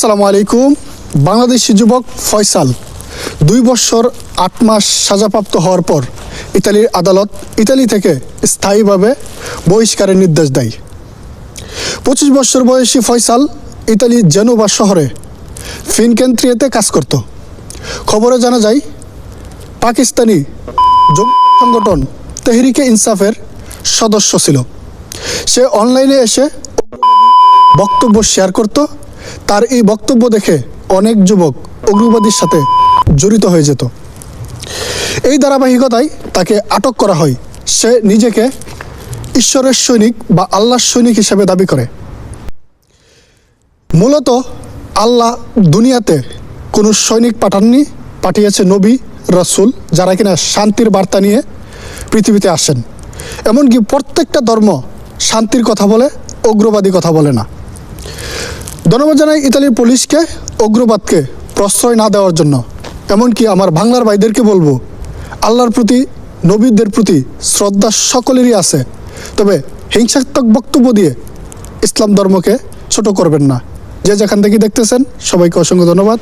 আসসালামু আলাইকুম। বাংলাদেশি যুবক ফয়সাল 2 বছর 8 মাস সাজাপ্রাপ্ত হওয়ার পর ইতালির আদালত ইতালি থেকে স্থায়ীভাবে বহিষ্কারের নির্দেশ দেয়। 25 বছর বয়সী ফয়সাল ইতালির জেনোভা শহরে ফিনকেন্ট্রিয়াতে কাজ করত। খবরে জানা যায় পাকিস্তানি সংগঠন তেহরিকে ইনসাফের সদস্য ছিল। সে অনলাইনে এসে বক্তব্য শেয়ার করত। তার এই বক্তব্য দেখে অনেক যুবক উগ্রবাদীর সাথে জড়িত হয়ে যেত। এই ধারাবাহিকতায় তাকে আটক করা হয়। সে নিজেকে ঈশ্বরের সৈনিক বা আল্লাহর সৈনিক হিসেবে দাবি করে। মূলত আল্লাহ দুনিয়াতে কোনো সৈনিক পাঠাননি, পাঠিয়েছে নবী রাসূল, যারা কিনা শান্তির বার্তা নিয়ে পৃথিবীতে আসেন। এমনকি প্রত্যেকটা ধর্ম শান্তির কথা বলে, উগ্রবাদী কথা বলে না। ধন্যবাদ জানাই ইতালির পুলিশকে উগ্রবাদকে প্রশ্রয় না দেওয়ার জন্য। এমনকি আমার বাংলার ভাইদেরকে বলবো, আল্লাহর প্রতি, নবীদের প্রতি শ্রদ্ধা সকলেরই আছে, তবে হিংসাত্মক বক্তব্য দিয়ে ইসলাম ধর্মকে ছোট করবেন না। যে যেখান থেকে দেখতেছেন সবাইকে অসংখ্য ধন্যবাদ।